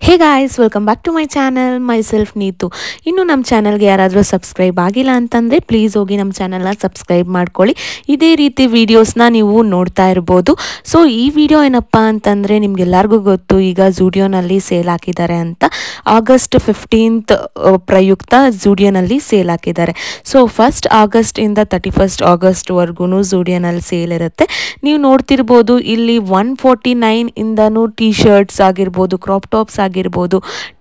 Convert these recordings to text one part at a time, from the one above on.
Hey guys, welcome back to my channel. Myself Neethu. ಇನ್ನು ನಮ್ಮ ಚಾನಲ್ಗೆ ಯಾರಾದರೂ ಸಬ್ಸ್ಕ್ರೈಬ್ ಆಗಿಲ್ಲ ಅಂತಂದರೆ ಪ್ಲೀಸ್ ಹೋಗಿ ನಮ್ಮ ಚಾನಲ್ನ ಸಬ್ಸ್ಕ್ರೈಬ್ ಮಾಡ್ಕೊಳ್ಳಿ. ಇದೇ ರೀತಿ ವೀಡಿಯೋಸ್ನ ನೀವು ನೋಡ್ತಾ ಇರ್ಬೋದು. ಸೊ ಈ ವಿಡಿಯೋ ಏನಪ್ಪ ಅಂತಂದರೆ ನಿಮಗೆಲ್ಲರಿಗೂ ಗೊತ್ತು, ಈಗ ಝೂಡಿಯೋನಲ್ಲಿ ಸೇಲ್ ಹಾಕಿದ್ದಾರೆ ಅಂತ. ಆಗಸ್ಟ್ 15th ಪ್ರಯುಕ್ತ ಝೂಡಿಯೋನಲ್ಲಿ ಸೇಲ್ ಹಾಕಿದ್ದಾರೆ. ಸೊ 1st ಆಗಸ್ಟಿಂದ 31st ಆಗಸ್ಟ್ವರೆಗೂ ಝೂಡಿಯೋನಲ್ಲಿ ಸೇಲ್ ಇರುತ್ತೆ. ನೀವು ನೋಡ್ತಿರ್ಬೋದು, ಇಲ್ಲಿ 149 ಇಂದನೂ ಟೀ ಶರ್ಟ್ಸ್ ಆಗಿರ್ಬೋದು, ಕ್ರಾಪ್ ಟಾಪ್ಸ್ ಆಗಿರ್ಬೋದು,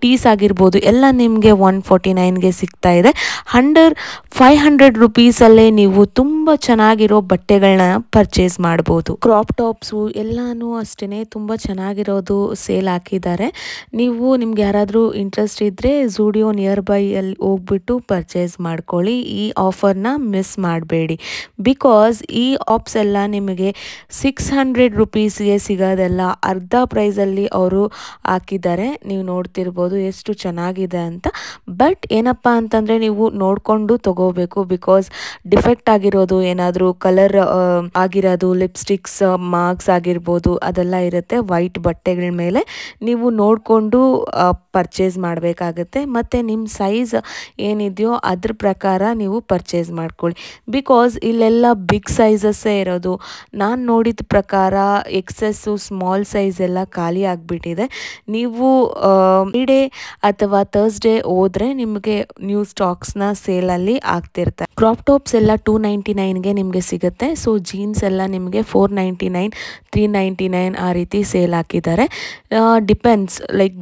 ಟೀಸ್ ಆಗಿರ್ಬೋದು, ಎಲ್ಲ ನಿಮಗೆ 149ಗೆ ಸಿಗ್ತಾ ಇದೆ. 500 ರುಪೀಸಲ್ಲೇ ನೀವು ತುಂಬ ಚೆನ್ನಾಗಿರೋ ಬಟ್ಟೆಗಳನ್ನ ಪರ್ಚೇಸ್ ಮಾಡ್ಬೋದು. ಕ್ರಾಪ್ ಟಾಪ್ಸು ಎಲ್ಲಾನು ಅಷ್ಟೇ ತುಂಬ ಚೆನ್ನಾಗಿರೋದು ಸೇಲ್ ಹಾಕಿದ್ದಾರೆ. ನಿಮ್ಗೆ ಯಾರಾದರೂ ಇಂಟ್ರೆಸ್ಟ್ ಇದ್ದರೆ ಝೂಡಿಯೋ ನಿಯರ್ ಬೈ ಅಲ್ಲಿ ಹೋಗ್ಬಿಟ್ಟು ಪರ್ಚೇಸ್ ಮಾಡ್ಕೊಳ್ಳಿ. ಈ ಆಫರ್ನ ಮಿಸ್ ಮಾಡಬೇಡಿ. ಬಿಕಾಸ್ ಈ ಆಪ್ಸ್ ಎಲ್ಲ ನಿಮಗೆ 600 ರುಪೀಸ್ಗೆ ಸಿಗೋದೆಲ್ಲ ಅರ್ಧ ಪ್ರೈಸಲ್ಲಿ ಅವರು ಹಾಕಿದ್ದಾರೆ. ನೀವು ನೋಡ್ತಿರ್ಬೋದು ಎಷ್ಟು ಚೆನ್ನಾಗಿದೆ ಅಂತ. ಬಟ್ ಏನಪ್ಪ ಅಂತಂದರೆ ನೀವು ನೋಡಿಕೊಂಡು ತಗೋಬೇಕು. ಬಿಕಾಸ್ ಡಿಫೆಕ್ಟ್ ಆಗಿರೋದು, ಏನಾದರೂ ಕಲರ್ ಆಗಿರೋದು, ಲಿಪ್ಸ್ಟಿಕ್ಸ್ ಮಾರ್ಕ್ಸ್ ಆಗಿರ್ಬೋದು, ಅದೆಲ್ಲ ಇರುತ್ತೆ ವೈಟ್ ಬಟ್ಟೆಗಳ ಮೇಲೆ. ನೀವು ನೋಡಿಕೊಂಡು ಪರ್ಚೇಸ್ ಮಾಡಬೇಕಾಗತ್ತೆ. ಮತ್ತು ನಿಮ್ಮ ಸೈಜ್ ಏನಿದೆಯೋ ಅದ್ರ ಪ್ರಕಾರ ನೀವು ಪರ್ಚೇಸ್ ಮಾಡ್ಕೊಳ್ಳಿ. ಬಿಕಾಸ್ ಇಲ್ಲೆಲ್ಲ ಬಿಗ್ ಸೈಜಸ್ಸೇ ಇರೋದು. ನಾನು ನೋಡಿದ ಪ್ರಕಾರ ಎಕ್ಸೆಸ್ಸು ಸ್ಮಾಲ್ ಸೈಜ್ ಎಲ್ಲ ಖಾಲಿ ಆಗಿಬಿಟ್ಟಿದೆ. ನೀವು ಫ್ರೈಡೇ ಅಥವಾ ಥರ್ಸ್ಡೇ ಹೋದರೆ ನಿಮಗೆ ನ್ಯೂ ಸ್ಟಾಕ್ಸ್ನ ಸೇಲಲ್ಲಿ ಆಗ್ತಿರ್ತಾರೆ. ಕ್ರಾಪ್ ಟಾಪ್ಸ್ ಎಲ್ಲ 299ಗೆ ನಿಮಗೆ ಸಿಗುತ್ತೆ. ಸೊ ಜೀನ್ಸ್ ಎಲ್ಲ ನಿಮಗೆ 499, 399 ಆ ರೀತಿ ಸೇಲ್ ಹಾಕಿದ್ದಾರೆ. ಡಿಪೆಂಡ್ಸ್, ಲೈಕ್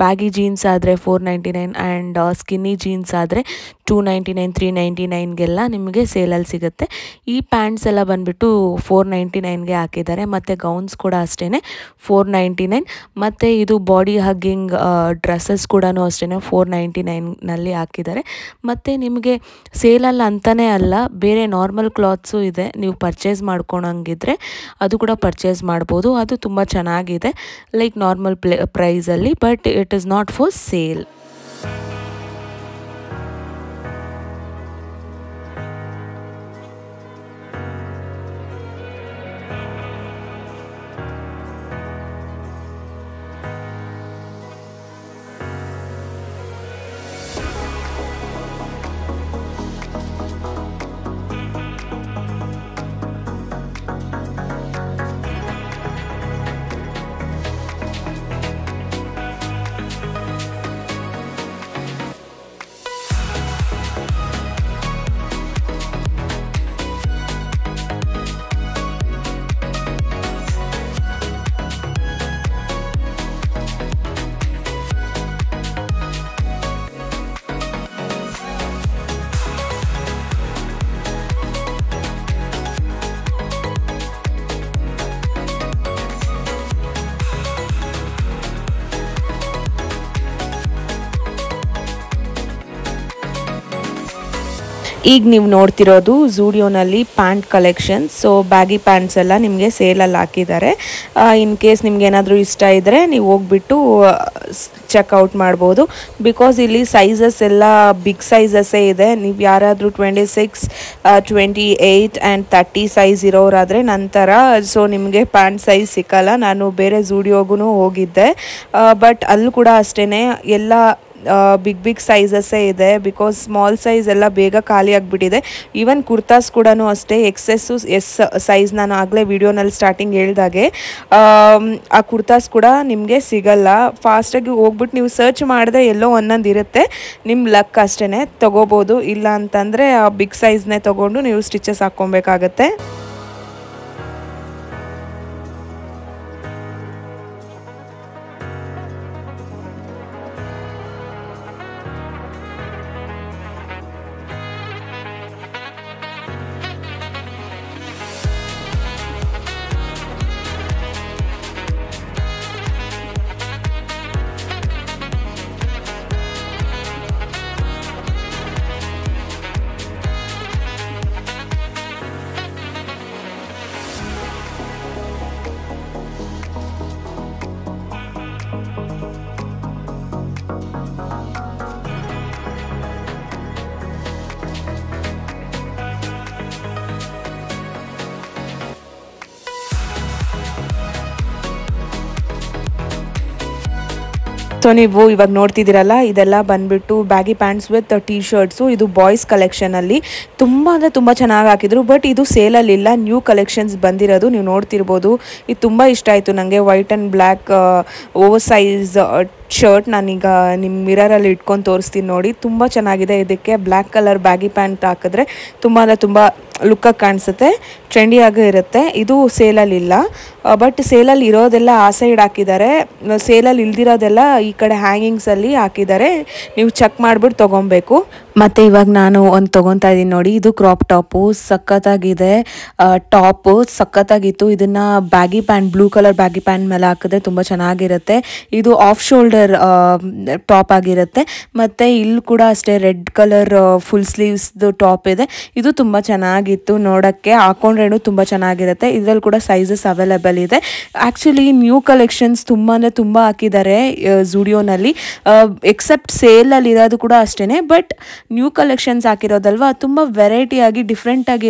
ಬ್ಯಾಗಿ ಜೀನ್ಸ್ ಆದರೆ 499 ಆ್ಯಂಡ್ ಸ್ಕಿನ್ನಿ ಜೀನ್ಸ್ ಆದರೆ 299, 399ಗೆಲ್ಲ ನಿಮಗೆ ಸೇಲಲ್ಲಿ ಸಿಗುತ್ತೆ. ಈ ಪ್ಯಾಂಟ್ಸ್ ಎಲ್ಲ ಬಂದುಬಿಟ್ಟು 499ಗೆ ಹಾಕಿದ್ದಾರೆ. ಮತ್ತು ಗೌನ್ಸ್ ಕೂಡ ಅಷ್ಟೇ 499. ಮತ್ತು ಇದು ಬಾಡಿ ಹಗ್ಗಿಂಗ್ ಡ್ರೆಸ್ಸಸ್ ಕೂಡ ಅಷ್ಟೇ 499ನಲ್ಲಿ ಹಾಕಿದ್ದಾರೆ. ಮತ್ತು ನಿಮಗೆ ಸೇಲಲ್ಲಿ ಅಂತಲೇ ಅಲ್ಲ, ಬೇರೆ ನಾರ್ಮಲ್ ಕ್ಲಾತ್ಸು ಇದೆ. ನೀವು ಪರ್ಚೇಸ್ ಮಾಡ್ಕೊಳಂಗಿದ್ರೆ ಅದು ಕೂಡ ಪರ್ಚೇಸ್ ಮಾಡ್ಬೋದು. ಅದು ತುಂಬ ಚೆನ್ನಾಗಿದೆ, ಲೈಕ್ ನಾರ್ಮಲ್ ಪ್ರೈಸಲ್ಲಿ. But it is not for sale. ಈಗ ನೀವು ನೋಡ್ತಿರೋದು ಝೂಡಿಯೋನಲ್ಲಿ pant collection. So baggy pants ಎಲ್ಲ ನಿಮಗೆ ಸೇಲಲ್ಲಿ ಹಾಕಿದ್ದಾರೆ. ಇನ್ ಕೇಸ್ ನಿಮ್ಗೆ ಏನಾದರೂ ಇಷ್ಟ ಇದ್ದರೆ ನೀವು ಹೋಗ್ಬಿಟ್ಟು ಚೆಕ್ಔಟ್ ಮಾಡ್ಬೋದು. ಬಿಕಾಸ್ ಇಲ್ಲಿ ಸೈಜಸ್ ಎಲ್ಲ ಬಿಗ್ ಸೈಜಸ್ಸೇ ಇದೆ. ನೀವು ಯಾರಾದರೂ 26, 28 ಆ್ಯಂಡ್ 30 ಸೈಜ್ ಇರೋರಾದರೆ ನಂತರ ಸೊ ನಿಮಗೆ ಪ್ಯಾಂಟ್ ಸೈಜ್ ಸಿಕ್ಕಲ್ಲ. ನಾನು ಬೇರೆ ಝೂಡಿಯೋಗೂ ಹೋಗಿದ್ದೆ, ಬಟ್ ಅಲ್ಲೂ ಕೂಡ ಅಷ್ಟೇ ಎಲ್ಲ ಬಿಗ್ ಸೈಜಸ್ಸೇ ಇದೆ. ಬಿಕಾಸ್ ಸ್ಮಾಲ್ ಸೈಜ್ ಎಲ್ಲ ಬೇಗ ಖಾಲಿ ಆಗಿಬಿಟ್ಟಿದೆ. ಈವನ್ ಕುರ್ತಾಸ್ ಕೂಡ ಅಷ್ಟೇ ಎಕ್ಸೆಸ್ಸು ಸೈಜ್ ನಾನು ಆಗಲೇ ವಿಡಿಯೋನಲ್ಲಿ ಸ್ಟಾರ್ಟಿಂಗ್ ಹೇಳ್ದಾಗೆ ಆ ಕುರ್ತಾಸ್ ಕೂಡ ನಿಮಗೆ ಸಿಗಲ್ಲ. ಫಾಸ್ಟಾಗಿ ಹೋಗ್ಬಿಟ್ಟು ನೀವು ಸರ್ಚ್ ಮಾಡಿದ್ರೆ ಎಲ್ಲೋ ಒಂದೊಂದು ಇರುತ್ತೆ. ನಿಮ್ಮ ಲಕ್ ಅಷ್ಟೇ ತೊಗೋಬೋದು. ಇಲ್ಲ ಅಂತಂದರೆ ಆ ಬಿಗ್ ಸೈಜ್ನೇ ತೊಗೊಂಡು ನೀವು ಸ್ಟಿಚಸ್ ಹಾಕ್ಕೊಬೇಕಾಗತ್ತೆ. ಸೊ ನೀವು ಇವಾಗ ನೋಡ್ತಿದ್ದೀರಲ್ಲ, ಇದೆಲ್ಲ ಬಂದ್ಬಿಟ್ಟು baggy pants with tea shirts. ಇದು ಬಾಯ್ಸ್ ಕಲೆಕ್ಷನಲ್ಲಿ ತುಂಬ ಅಂದರೆ ತುಂಬ ಚೆನ್ನಾಗಿ ಹಾಕಿದ್ರು. ಬಟ್ ಇದು ಸೇಲಲ್ಲಿಲ್ಲ, ನ್ಯೂ ಕಲೆಕ್ಷನ್ಸ್ ಬಂದಿರೋದು. ನೀವು ನೋಡ್ತಿರ್ಬೋದು. ಇದು ತುಂಬ ಇಷ್ಟ ಆಯಿತು ನನಗೆ. White and black over size shirt ನಾನೀಗ ನಿಮ್ಮ ಮಿರರಲ್ಲಿ ಇಟ್ಕೊಂಡು ತೋರಿಸ್ತೀನಿ ನೋಡಿ. ತುಂಬ ಚೆನ್ನಾಗಿದೆ. ಇದಕ್ಕೆ ಬ್ಲ್ಯಾಕ್ ಕಲರ್ ಬ್ಯಾಗಿ ಪ್ಯಾಂಟ್ ಹಾಕಿದ್ರೆ ತುಂಬ ಅಂದರೆ ತುಂಬ ಲುಕ್ಕಾಗಿ ಕಾಣಿಸುತ್ತೆ, ಟ್ರೆಂಡಿಯಾಗೂ ಇರುತ್ತೆ. ಇದು ಸೇಲಲ್ಲಿಲ್ಲ, ಬಟ್ ಸೇಲಲ್ಲಿ ಇರೋದೆಲ್ಲ ಆ ಸೈಡ್ ಹಾಕಿದ್ದಾರೆ. ಸೇಲಲ್ಲಿ ಇಲ್ದಿರೋದೆಲ್ಲ ಈ ಕಡೆ ಹ್ಯಾಂಗಿಂಗ್ಸಲ್ಲಿ ಹಾಕಿದ್ದಾರೆ. ನೀವು ಚೆಕ್ ಮಾಡಿಬಿಟ್ಟು ತೊಗೊಬೇಕು. ಮತ್ತು ಇವಾಗ ನಾನು ಒಂದು ತೊಗೊತಾ ಇದ್ದೀನಿ ನೋಡಿ. ಇದು ಕ್ರಾಪ್ ಟಾಪು ಸಖತ್ತಾಗಿದೆ. ಟಾಪು ಸಖತ್ತಾಗಿತ್ತು. ಇದನ್ನು baggy pant, blue colour baggy pant ಮೇಲೆ ಹಾಕಿದ್ರೆ ತುಂಬ ಚೆನ್ನಾಗಿರುತ್ತೆ. ಇದು ಆಫ್ ಶೋಲ್ಡರ್ ಟಾಪ್ ಆಗಿರುತ್ತೆ. ಮತ್ತು ಇಲ್ಲಿ ಕೂಡ ಅಷ್ಟೇ ರೆಡ್ ಕಲರ್ ಫುಲ್ ಸ್ಲೀವ್ಸ್ದು ಟಾಪ್ ಇದೆ. ಇದು ತುಂಬ ಚೆನ್ನಾಗಿತ್ತು ನೋಡೋಕ್ಕೆ. ಹಾಕೊಂಡ್ರೇನು ತುಂಬ ಚೆನ್ನಾಗಿರುತ್ತೆ. ಇದರಲ್ಲಿ ಕೂಡ ಸೈಜಸ್ ಅವೈಲೇಬಲ್ ಇದೆ. ಆ್ಯಕ್ಚುಲಿ ನ್ಯೂ ಕಲೆಕ್ಷನ್ಸ್ ತುಂಬ ಅಂದರೆ ತುಂಬ ಹಾಕಿದ್ದಾರೆ ಝುಡಿಯೋನಲ್ಲಿ. ಎಕ್ಸೆಪ್ಟ್ ಸೇಲಲ್ಲಿ ಇರೋದು ಕೂಡ ಅಷ್ಟೇ. ಬಟ್ ನ್ಯೂ ಕಲೆಕ್ಷನ್ಸ್ ಹಾಕಿರೋದಲ್ವ, ತುಂಬ ವೆರೈಟಿಯಾಗಿ ಡಿಫ್ರೆಂಟಾಗಿ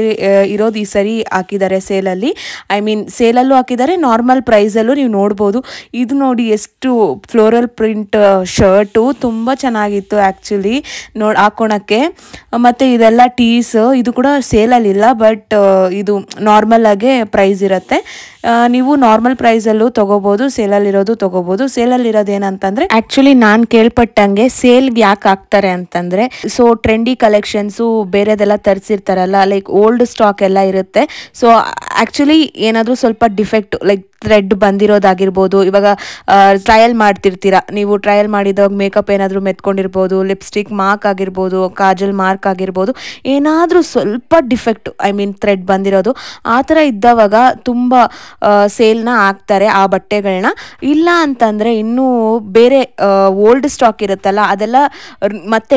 ಇರೋದು ಈ ಸರಿ ಹಾಕಿದ್ದಾರೆ ಸೇಲಲ್ಲಿ. ಐ ಮೀನ್ ಸೇಲಲ್ಲೂ ಹಾಕಿದ್ದಾರೆ, ನಾರ್ಮಲ್ ಪ್ರೈಸಲ್ಲೂ ನೀವು ನೋಡ್ಬೋದು. ಇದು ನೋಡಿ ಎಷ್ಟು ಫ್ಲೋರಲ್ ಪ್ರಿಂಟ್ ಶರ್ಟು, ತುಂಬ ಚೆನ್ನಾಗಿತ್ತು ಆ್ಯಕ್ಚುಲಿ ಹಾಕೋಣಕ್ಕೆ. ಮತ್ತು ಇದೆಲ್ಲ ಟೀಸ್, ಇದು ಕೂಡ ಸೇಲಲ್ಲಿಲ್ಲ, ಬಟ್ ಇದು ನಾರ್ಮಲ್ ಆಗೇ ಪ್ರೈಸ್ ಇರುತ್ತೆ. ನೀವು ನಾರ್ಮಲ್ ಪ್ರೈಸಲ್ಲೂ ತೊಗೋಬೋದು, ಸೇಲಲ್ಲಿರೋದು ತೊಗೋಬೋದು. ಸೇಲಲ್ಲಿರೋದು ಏನಂತಂದರೆ, ಆ್ಯಕ್ಚುಲಿ ನಾನು ಕೇಳ್ಪಟ್ಟಂಗೆ ಸೇಲ್ಗೆ ಯಾಕೆ ಹಾಕ್ತಾರೆ ಅಂತಂದರೆ, ಸೊ ಟ್ರೆಂಡಿ ಕಲೆಕ್ಷನ್ಸು ಬೇರೆದೆಲ್ಲ ತರಿಸಿರ್ತಾರಲ್ಲ, ಲೈಕ್ ಓಲ್ಡ್ ಸ್ಟಾಕ್ ಎಲ್ಲ ಇರುತ್ತೆ. ಸೊ ಆ್ಯಕ್ಚುಲಿ ಏನಾದರೂ ಸ್ವಲ್ಪ ಡಿಫೆಕ್ಟ್ ಲೈಕ್ ಥ್ರೆಡ್ ಬಂದಿರೋದಾಗಿರ್ಬೋದು. ಇವಾಗ ಟ್ರಯಲ್ ಮಾಡ್ತಿರ್ತೀರ ನೀವು, ಟ್ರಯಲ್ ಮಾಡಿದಾಗ ಮೇಕಪ್ ಏನಾದರೂ ಮೆತ್ಕೊಂಡಿರ್ಬೋದು, ಲಿಪ್ಸ್ಟಿಕ್ ಮಾರ್ಕ್ ಆಗಿರ್ಬೋದು, ಕಾಜಲ್ ಮಾರ್ಕ್ ಆಗಿರ್ಬೋದು, ಏನಾದರೂ ಸ್ವಲ್ಪ ಡಿಫೆಕ್ಟ್ ಐ ಮೀನ್ ಥ್ರೆಡ್ ಬಂದಿರೋದು ಆ ಥರ ಇದ್ದವಾಗ ತುಂಬ ಸೇಲ್ನ ಹಾಕ್ತಾರೆ ಆ ಬಟ್ಟೆಗಳನ್ನ. ಇಲ್ಲ ಅಂತಂದರೆ ಇನ್ನೂ ಬೇರೆ ಓಲ್ಡ್ ಸ್ಟಾಕ್ ಇರುತ್ತಲ್ಲ, ಅದೆಲ್ಲ ಮತ್ತೆ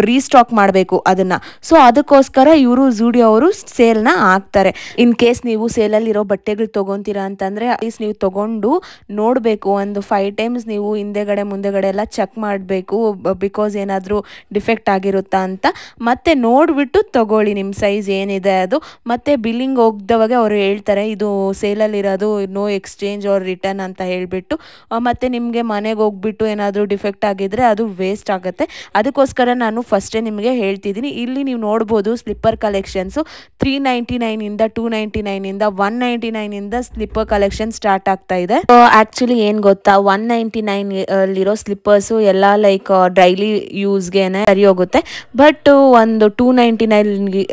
ರೀಸ್ಟಾಕ್ ಮಾಡಬೇಕು ಅದನ್ನು. ಸೊ ಅದಕ್ಕೋಸ್ಕರ ಇವರು ಝುಡಿಯೋ ಅವರು ಸೇಲ್ನ ಹಾಕ್ತಾರೆ. ಇನ್ ಕೇಸ್ ನೀವು ಸೇಲಲ್ಲಿರೋ ಬಟ್ಟೆಗಳು ತೊಗೊತೀರಾ ಅಂತಂದರೆ ಅಟ್ಲೀಸ್ಟ್ ನೀವು ತೊಗೊಂಡು ನೋಡಬೇಕು. ಒಂದು 5 ಟೈಮ್ಸ್ ನೀವು ಹಿಂದೆಗಡೆ ಮುಂದೆಗಡೆ ಎಲ್ಲ ಚೆಕ್ ಮಾಡಬೇಕು, ಬಿಕಾಸ್ ಏನಾದರೂ ಡಿಫೆಕ್ಟ್ ಆಗಿರುತ್ತಾ ಅಂತ. ಮತ್ತೆ ನೋಡಿಬಿಟ್ಟು ತೊಗೊಳ್ಳಿ ನಿಮ್ಮ ಸೈಜ್ ಏನಿದೆ ಅದು. ಮತ್ತು ಬಿಲ್ಲಿಂಗ್ ಹೋಗ್ದವಾಗ ಅವರು ಹೇಳ್ತಾರೆ ಇದು ಸೇಲಲ್ಲಿರೋದು, ನೋ ಎಕ್ಸ್ಚೇಂಜ್ ಆರ್ ರಿಟರ್ನ್ ಅಂತ ಹೇಳಿಬಿಟ್ಟು. ಮತ್ತು ನಿಮಗೆ ಮನೆಗೆ ಹೋಗ್ಬಿಟ್ಟು ಏನಾದರೂ ಡಿಫೆಕ್ಟ್ ಆಗಿದ್ದರೆ ಅದು ವೇಸ್ಟ್ ಆಗುತ್ತೆ. ಅದಕ್ಕೋಸ್ಕರ ನಾನು ಫಸ್ಟೇ ನಿಮಗೆ ಹೇಳ್ತಿದ್ದೀನಿ. ಇಲ್ಲಿ ನೀವು ನೋಡ್ಬೋದು ಸ್ಲಿಪ್ಪರ್ ಕಲೆಕ್ಷನ್ಸು 399ಇಂದ 299ಇಂದ 199ಇಂದ ಸ್ಲಿಪ್ಪರ್ ಕಲೆಕ್ಷನ್ ಸ್ಟಾರ್ಟ್ ಆಗ್ತಾ ಇದೆ. ಆ್ಯಕ್ಚುಲಿ ಏನು ಗೊತ್ತಾ, 199 ಸ್ಲಿಪ್ಪರ್ಸು ಎಲ್ಲ ಲೈಕ್ ಡೈಲಿ ಯೂಸ್ಗೆನೆ ಸರಿ ಹೋಗುತ್ತೆ. ಬಟ್ ಒಂದು 299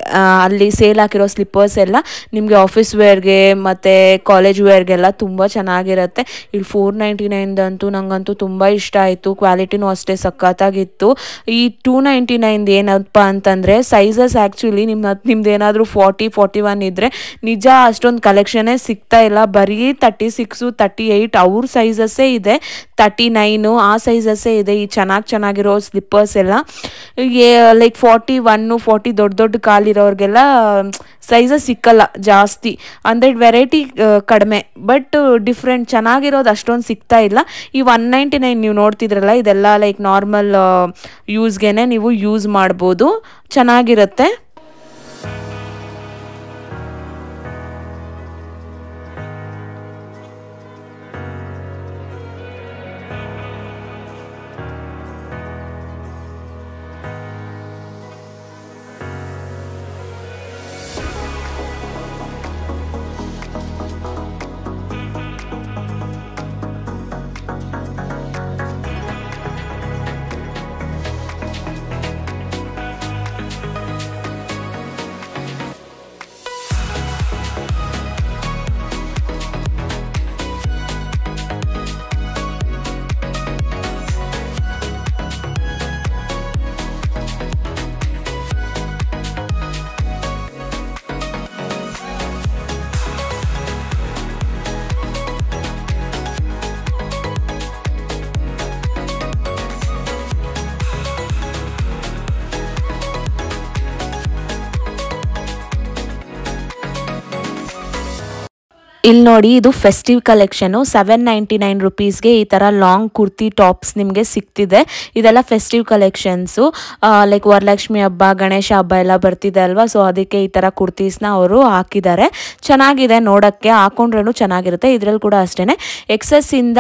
ಅಲ್ಲಿ ಸೇಲ್ ಹಾಕಿರೋ ಸ್ಲಿಪ್ಪರ್ಸ್ ಎಲ್ಲ ನಿಮಗೆ ಆಫೀಸ್ ವೇರ್ಗೆ ಮತ್ತು ಕಾಲೇಜ್ ವೇರ್ಗೆಲ್ಲ ತುಂಬ ಚೆನ್ನಾಗಿರುತ್ತೆ. ಇಲ್ಲಿ 499 ನಂಗಂತೂ ತುಂಬ ಇಷ್ಟ ಆಯಿತು. ಕ್ವಾಲಿಟಿನೂ ಅಷ್ಟೇ ಸಖತ್ತಾಗಿತ್ತು. ಈ 299 ಏನಪ್ಪ ಅಂತಂದರೆ ಸೈಜಸ್ ಆ್ಯಕ್ಚುಲಿ ನಿಮ್ದು ಏನಾದರೂ 40-41 ಇದ್ದರೆ ನಿಜ ಅಷ್ಟೊಂದು ಕಲೆಕ್ಷನ್ನೇ ಸಿಗ್ತಾ ಇಲ್ಲ. ಬರೀ 36, 38 ಅವ್ರ ಸೈಜಸ್ಸೇ ಇದೆ, 39 ಆ ಸೈಜಸ್ಸೇ ಇದೆ ಈ ಚೆನ್ನಾಗಿರೋ ಸ್ಲಿಪ್ಪರ್ಸ್ ಎಲ್ಲ. ಲೈಕ್ 41-40 ದೊಡ್ಡ ಕಾಲಿರೋರಿಗೆಲ್ಲ ಸೈಜಸ್ ಸಿಕ್ಕಲ್ಲ ಜಾಸ್ತಿ. ಅಂದರೆ ವೆರೈಟಿ ಕಡಿಮೆ, ಬಟ್ ಡಿಫ್ರೆಂಟ್ ಚೆನ್ನಾಗಿರೋದು ಅಷ್ಟೊಂದು ಸಿಗ್ತಾ ಇಲ್ಲ. ಈ 199 ನೀವು ನೋಡ್ತಿದ್ರಲ್ಲ, ಇದೆಲ್ಲ ಲೈಕ್ ನಾರ್ಮಲ್ ಯೂಸ್ಗೆನೆ ನೀವು ಯೂಸ್ ಮಾಡ್ಬೋದು, ಚೆನ್ನಾಗಿರುತ್ತೆ. ಇಲ್ಲಿ ನೋಡಿ, ಇದು ಫೆಸ್ಟಿವ್ ಕಲೆಕ್ಷನು. 799 ರುಪೀಸ್ಗೆ ಈ ಥರ ಲಾಂಗ್ ಕುರ್ತಿ ಟಾಪ್ಸ್ ನಿಮಗೆ ಸಿಗ್ತಿದೆ. ಇದೆಲ್ಲ ಫೆಸ್ಟಿವ್ ಕಲೆಕ್ಷನ್ಸು. ಲೈಕ್ ವರಲಕ್ಷ್ಮಿ ಹಬ್ಬ, ಗಣೇಶ ಹಬ್ಬ ಎಲ್ಲ ಬರ್ತಿದೆ ಅಲ್ವಾ, ಸೊ ಅದಕ್ಕೆ ಈ ಥರ ಕುರ್ತೀಸ್ನ ಅವರು ಹಾಕಿದ್ದಾರೆ. ಚೆನ್ನಾಗಿದೆ ನೋಡೋಕ್ಕೆ, ಹಾಕೊಂಡ್ರೂ ಚೆನ್ನಾಗಿರುತ್ತೆ. ಇದರಲ್ಲಿ ಕೂಡ ಅಷ್ಟೇ XS ಇಂದ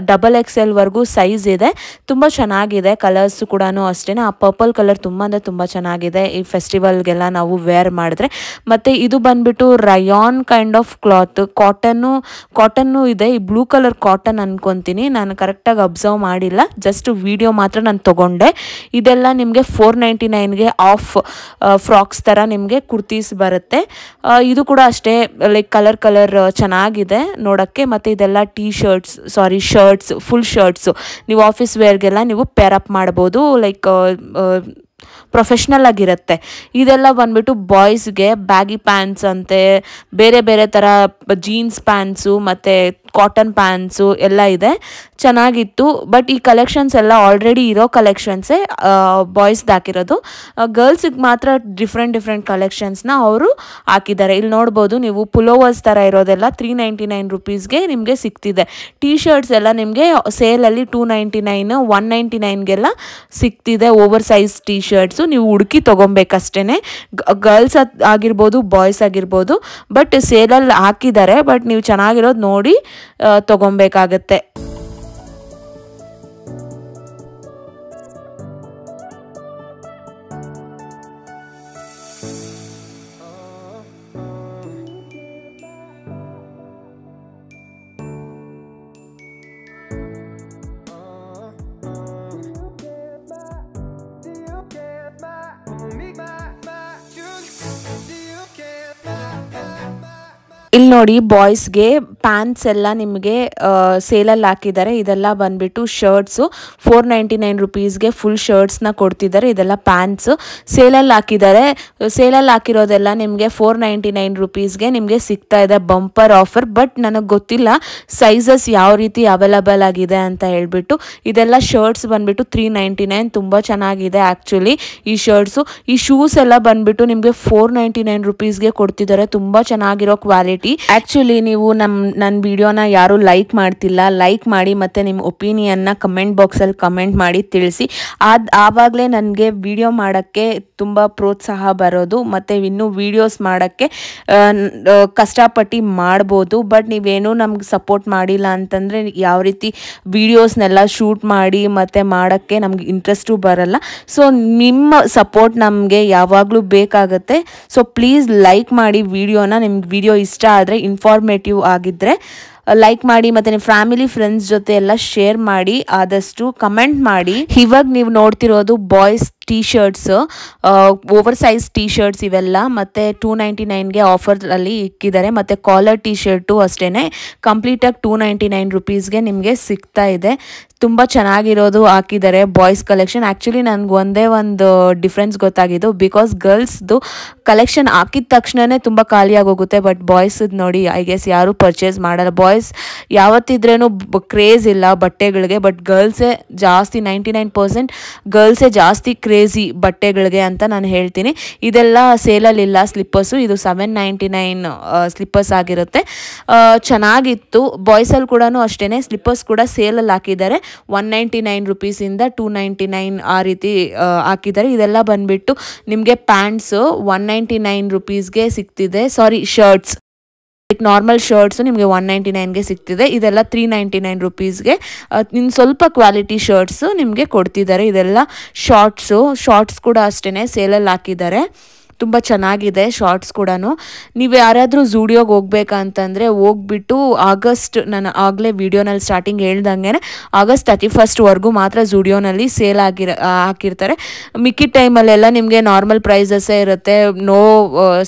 XXL ವರೆಗೂ ಸೈಜ್ ಇದೆ. ತುಂಬ ಚೆನ್ನಾಗಿದೆ. ಕಲರ್ಸು ಕೂಡ ಅಷ್ಟೇ. ಆ ಪರ್ಪಲ್ ಕಲರ್ ತುಂಬ ಅಂದರೆ ತುಂಬ ಚೆನ್ನಾಗಿದೆ ಈ ಫೆಸ್ಟಿವಲ್ಗೆಲ್ಲ ನಾವು ವೇರ್ ಮಾಡಿದ್ರೆ. ಮತ್ತು ಇದು ಬಂದ್ಬಿಟ್ಟು Riyan kind of cloth, cotton ಇದೆ. ಈ ಬ್ಲೂ ಕಲರ್ ಕಾಟನ್ ಅನ್ಕೊಂತೀನಿ, ನಾನು ಕರೆಕ್ಟಾಗಿ ಅಬ್ಸರ್ವ್ ಮಾಡಿಲ್ಲ, ಜಸ್ಟ್ ವಿಡಿಯೋ ಮಾತ್ರ ನಾನು ತೊಗೊಂಡೆ. ಇದೆಲ್ಲ ನಿಮಗೆ 499ಗೆ ಆಫ್ ಫ್ರಾಕ್ಸ್ ಥರ ನಿಮಗೆ ಕುರ್ತೀಸ್ ಬರುತ್ತೆ. ಇದು ಕೂಡ ಅಷ್ಟೇ, ಲೈಕ್ ಕಲರ್ ಚೆನ್ನಾಗಿದೆ ನೋಡೋಕ್ಕೆ. ಮತ್ತು ಇದೆಲ್ಲ ಶರ್ಟ್ಸ್, ಫುಲ್ ಶರ್ಟ್ಸು ನೀವು ಆಫೀಸ್ ವೇರ್ಗೆಲ್ಲ ನೀವು ಪೇರ್ ಅಪ್ ಮಾಡ್ಬೋದು, ಲೈಕ್ ಪ್ರೊಫೆಷ್ನಲ್ ಆಗಿರುತ್ತೆ. ಇದೆಲ್ಲ ಬಂದ್ಬಿಟ್ಟು ಬಾಯ್ಸ್ಗೆ ಬ್ಯಾಗಿ ಪ್ಯಾಂಟ್ಸ್ ಅಂತೆ, ಬೇರೆ ಬೇರೆ ಥರ ಜೀನ್ಸ್ ಪ್ಯಾಂಟ್ಸು ಮತ್ತು ಕಾಟನ್ ಪ್ಯಾಂಟ್ಸು ಎಲ್ಲ ಇದೆ. ಚೆನ್ನಾಗಿತ್ತು. ಬಟ್ ಈ ಕಲೆಕ್ಷನ್ಸ್ ಎಲ್ಲ ಆಲ್ರೆಡಿ ಇರೋ ಕಲೆಕ್ಷನ್ಸೇ ಬಾಯ್ಸ್ದು ಹಾಕಿರೋದು. ಗರ್ಲ್ಸಿಗೆ ಮಾತ್ರ ಡಿಫ್ರೆಂಟ್ ಕಲೆಕ್ಷನ್ಸ್ನ ಅವರು ಹಾಕಿದ್ದಾರೆ. ಇಲ್ಲಿ ನೋಡ್ಬೋದು ನೀವು, ಪುಲೋವರ್ಸ್ ಥರ ಇರೋದೆಲ್ಲ 399 ರುಪೀಸ್ಗೆ ನಿಮಗೆ ಸಿಗ್ತಿದೆ. ಟೀ ಶರ್ಟ್ಸ್ ಎಲ್ಲ ನಿಮಗೆ ಸೇಲಲ್ಲಿ 299, 199ಗೆಲ್ಲ ಸಿಗ್ತಿದೆ. ಓವರ್ ಸೈಜ್ ಟೀ ಶರ್ಟ್ಸು ನೀವು ಹುಡುಕಿ ತೊಗೊಬೇಕಷ್ಟೇ. ಗರ್ಲ್ಸ್ ಆಗಿರ್ಬೋದು, ಬಾಯ್ಸ್ ಆಗಿರ್ಬೋದು. ಬಟ್ ಸೇಲಲ್ಲಿ ಹಾಕಿದ್ದಾರೆ, ಬಟ್ ನೀವು ಚೆನ್ನಾಗಿರೋದು ನೋಡಿ ತೊಗೊಬೇಕಾಗತ್ತೆ. ಇಲ್ಲಿ ನೋಡಿ, ಬಾಯ್ಸ್ಗೆ ಪ್ಯಾಂಟ್ಸ್ ಎಲ್ಲ ನಿಮಗೆ ಸೇಲಲ್ಲಿ ಹಾಕಿದ್ದಾರೆ. ಇದೆಲ್ಲ ಬಂದ್ಬಿಟ್ಟು ಶರ್ಟ್ಸು 499 ರುಪೀಸ್ಗೆ ಫುಲ್ ಶರ್ಟ್ಸ್ನ ಕೊಡ್ತಿದ್ದಾರೆ. ಇದೆಲ್ಲ ಪ್ಯಾಂಟ್ಸು ಸೇಲಲ್ಲಿ ಹಾಕಿದ್ದಾರೆ. ಸೇಲಲ್ಲಿ ಹಾಕಿರೋದೆಲ್ಲ ನಿಮಗೆ 499 ರುಪೀಸ್ಗೆ ನಿಮಗೆ ಸಿಗ್ತಾ ಇದೆ, ಬಂಪರ್ ಆಫರ್. ಬಟ್ ನನಗೆ ಗೊತ್ತಿಲ್ಲ ಸೈಜಸ್ ಯಾವ ರೀತಿ ಅವೈಲಬಲ್ ಆಗಿದೆ ಅಂತ ಹೇಳ್ಬಿಟ್ಟು. ಇದೆಲ್ಲ ಶರ್ಟ್ಸ್ ಬಂದ್ಬಿಟ್ಟು 399, ತುಂಬ ಚೆನ್ನಾಗಿದೆ ಆ್ಯಕ್ಚುಲಿ ಈ ಶರ್ಟ್ಸು. ಈ ಶೂಸ್ ಎಲ್ಲ ಬಂದ್ಬಿಟ್ಟು ನಿಮಗೆ 499 ರುಪೀಸ್ಗೆ ಕೊಡ್ತಿದ್ದಾರೆ. ತುಂಬ ಚೆನ್ನಾಗಿರೋ ಕ್ವಾಲಿಟಿ. ಆ್ಯಕ್ಚುಲಿ ನೀವು ನನ್ನ ವಿಡಿಯೋನ ಯಾರು ಲೈಕ್ ಮಾಡ್ತಿಲ್ಲ, ಲೈಕ್ ಮಾಡಿ ಮತ್ತು ನಿಮ್ಮ ಒಪಿನಿಯನ್ನ ಕಮೆಂಟ್ ಬಾಕ್ಸಲ್ಲಿ ಕಮೆಂಟ್ ಮಾಡಿ ತಿಳಿಸಿ. ಆವಾಗಲೇ ನನಗೆ ವಿಡಿಯೋ ಮಾಡೋಕ್ಕೆ ತುಂಬ ಪ್ರೋತ್ಸಾಹ ಬರೋದು, ಮತ್ತು ಇನ್ನೂ ವೀಡಿಯೋಸ್ ಮಾಡೋಕ್ಕೆ ಕಷ್ಟಪಟ್ಟು ಮಾಡ್ಬೋದು. ಬಟ್ ನೀವೇನೂ ನಮ್ಗೆ ಸಪೋರ್ಟ್ ಮಾಡಿಲ್ಲ ಅಂತಂದರೆ ಯಾವ ರೀತಿ ವೀಡಿಯೋಸ್ನೆಲ್ಲ ಶೂಟ್ ಮಾಡಿ ಮತ್ತು ಮಾಡೋಕ್ಕೆ ನಮ್ಗೆ ಇಂಟ್ರೆಸ್ಟು ಬರಲ್ಲ. ಸೊ ನಿಮ್ಮ ಸಪೋರ್ಟ್ ನಮಗೆ ಯಾವಾಗಲೂ ಬೇಕಾಗುತ್ತೆ. ಸೊ ಪ್ಲೀಸ್ ಲೈಕ್ ಮಾಡಿ ವಿಡಿಯೋನ. ನಿಮ್ಗೆ ವಿಡಿಯೋ ಇಷ್ಟ ಆದರೆ, ಇನ್ಫಾರ್ಮೇಟಿವ್ ಆಗಿದ್ದರೆ ಲೈಕ್ ಮಾಡಿ, ಮತ್ತು ನಿಮ್ಮ ಫ್ಯಾಮಿಲಿ ಫ್ರೆಂಡ್ಸ್ ಜೊತೆ ಎಲ್ಲ ಶೇರ್ ಮಾಡಿ, ಆದಷ್ಟು ಕಮೆಂಟ್ ಮಾಡಿ. ಇವಾಗ ನೀವು ನೋಡ್ತಿರೋದು boys T shirts, over size T shirts ಇವೆಲ್ಲ, ಮತ್ತು 299ಗೆ ಆಫರಲ್ಲಿ ಇಕ್ಕಿದ್ದಾರೆ. ಮತ್ತು ಕಾಲರ್ ಟೀ ಶರ್ಟು ಅಷ್ಟೇ ಕಂಪ್ಲೀಟಾಗಿ 299 ರುಪೀಸ್ಗೆ ನಿಮಗೆ ಸಿಗ್ತಾ ಇದೆ. ತುಂಬ ಚೆನ್ನಾಗಿರೋದು ಹಾಕಿದ್ದಾರೆ ಬಾಯ್ಸ್ ಕಲೆಕ್ಷನ್. ಆ್ಯಕ್ಚುಲಿ ನನಗೆ ಒಂದೇ ಒಂದು ಡಿಫ್ರೆನ್ಸ್ ಗೊತ್ತಾಗಿದ್ದು, ಬಿಕಾಸ್ ಗರ್ಲ್ಸ್ದು ಕಲೆಕ್ಷನ್ ಹಾಕಿದ ತಕ್ಷಣವೇ ತುಂಬ ಖಾಲಿಯಾಗಿ ಹೋಗುತ್ತೆ. ಬಟ್ ಬಾಯ್ಸದ್ದು ನೋಡಿ, ಐ ಗೆಸ್ ಯಾರೂ ಪರ್ಚೇಸ್ ಮಾಡಲ್ಲ. ಬಾಯ್ಸ್ ಯಾವತ್ತಿದ್ರೂ ಕ್ರೇಜ್ ಇಲ್ಲ ಬಟ್ಟೆಗಳಿಗೆ, ಬಟ್ ಗರ್ಲ್ಸೇ ಜಾಸ್ತಿ, 99% ಗರ್ಲ್ಸೇ ಜಾಸ್ತಿ ಕ್ರೇಜಿ ಬಟ್ಟೆಗಳಿಗೆ ಅಂತ ನಾನು ಹೇಳ್ತೀನಿ. ಇದೆಲ್ಲ ಸೇಲಲ್ಲಿಲ್ಲ ಸ್ಲಿಪ್ಪರ್ಸು. ಇದು 799 ಸ್ಲಿಪ್ಪರ್ಸ್ ಆಗಿರುತ್ತೆ. ಚೆನ್ನಾಗಿತ್ತು. ಬಾಯ್ಸಲ್ಲಿ ಕೂಡ ಅಷ್ಟೇ ಸ್ಲಿಪ್ಪರ್ಸ್ ಕೂಡ ಸೇಲಲ್ಲಿ ಹಾಕಿದ್ದಾರೆ. 199 ರುಪೀಸಿಂದ 299 ಆ ರೀತಿ ಹಾಕಿದ್ದಾರೆ. ಇದೆಲ್ಲ ಬಂದ್ಬಿಟ್ಟು ನಿಮಗೆ ಪ್ಯಾಂಟ್ಸು 199 ರುಪೀಸ್ಗೆ ಸಿಗ್ತಿದೆ. ಸಾರಿ, ಶರ್ಟ್ಸ್, ಲೈಕ್ ನಾರ್ಮಲ್ ಶರ್ಟ್ಸು ನಿಮಗೆ 199ಗೆ ಸಿಗ್ತಿದೆ. ಇದೆಲ್ಲ 399 ರುಪೀಸ್ಗೆ ಇನ್ನು ಸ್ವಲ್ಪ ಕ್ವಾಲಿಟಿ ಶರ್ಟ್ಸು ನಿಮಗೆ ಕೊಡ್ತಿದ್ದಾರೆ. ಇದೆಲ್ಲ ಶಾರ್ಟ್ಸ್ ಕೂಡ ಅಷ್ಟೇ ಸೇಲಲ್ಲಿ ಹಾಕಿದ್ದಾರೆ. ತುಂಬ ಚೆನ್ನಾಗಿದೆ ಶಾರ್ಟ್ಸ್ ಕೂಡ. ನೀವು ಯಾರಾದರೂ ಝೂಡಿಯೋಗೆ ಹೋಗ್ಬೇಕಂತಂದರೆ ಹೋಗ್ಬಿಟ್ಟು ಆಗಸ್ಟ್, ನಾನು ಆಗಲೇ ವಿಡಿಯೋನಲ್ಲಿ ಸ್ಟಾರ್ಟಿಂಗ್ ಹೇಳ್ದಂಗೆ ಆಗಸ್ಟ್ 31 ಮಾತ್ರ ಝೂಡಿಯೋನಲ್ಲಿ ಸೇಲ್ ಹಾಕಿರ್ತಾರೆ. ಮಿಕ್ಕಿದ ಟೈಮಲ್ಲೆಲ್ಲ ನಿಮಗೆ ನಾರ್ಮಲ್ ಪ್ರೈಸಸ್ಸೇ ಇರುತ್ತೆ, ನೋ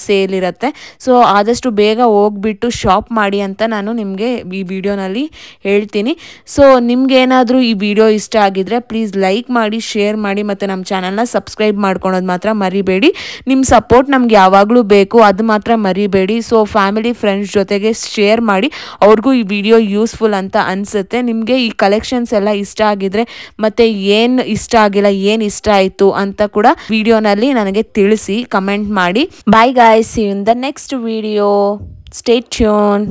ಸೇಲ್ ಇರುತ್ತೆ. ಸೊ ಆದಷ್ಟು ಬೇಗ ಹೋಗ್ಬಿಟ್ಟು ಶಾಪ್ ಮಾಡಿ ಅಂತ ನಾನು ನಿಮಗೆ ಈ ವಿಡಿಯೋನಲ್ಲಿ ಹೇಳ್ತೀನಿ. ಸೊ ನಿಮ್ಗೇನಾದರೂ ಈ ವಿಡಿಯೋ ಇಷ್ಟ ಆಗಿದ್ರೆ ಪ್ಲೀಸ್ ಲೈಕ್ ಮಾಡಿ, ಶೇರ್ ಮಾಡಿ, ಮತ್ತು ನಮ್ಮ ಚಾನಲ್ನ ಸಬ್ಸ್ಕ್ರೈಬ್ ಮಾಡ್ಕೊಳೋದು ಮಾತ್ರ ಮರಿಬೇಡಿ. ನಿಮ್ಮ ಸಪೋರ್ಟ್ ನಮ್ಗೆ ಯಾವಾಗಲೂ ಬೇಕು, ಅದು ಮಾತ್ರ ಮರಿಬೇಡಿ. ಸೊ ಫ್ಯಾಮಿಲಿ ಫ್ರೆಂಡ್ಸ್ ಜೊತೆಗೆ ಶೇರ್ ಮಾಡಿ, ಅವ್ರಿಗೂ ಈ ವಿಡಿಯೋ ಯೂಸ್ಫುಲ್ ಅಂತ ಅನಿಸುತ್ತೆ. ನಿಮಗೆ ಈ ಕಲೆಕ್ಷನ್ಸ್ ಎಲ್ಲ ಇಷ್ಟ ಆಗಿದ್ರೆ, ಮತ್ತು ಏನು ಇಷ್ಟ ಆಗಿಲ್ಲ, ಏನು ಇಷ್ಟ ಆಯಿತು ಅಂತ ಕೂಡ ವಿಡಿಯೋನಲ್ಲಿ ನನಗೆ ತಿಳಿಸಿ, ಕಮೆಂಟ್ ಮಾಡಿ. Bye guys, see you in the next video. Stay tune.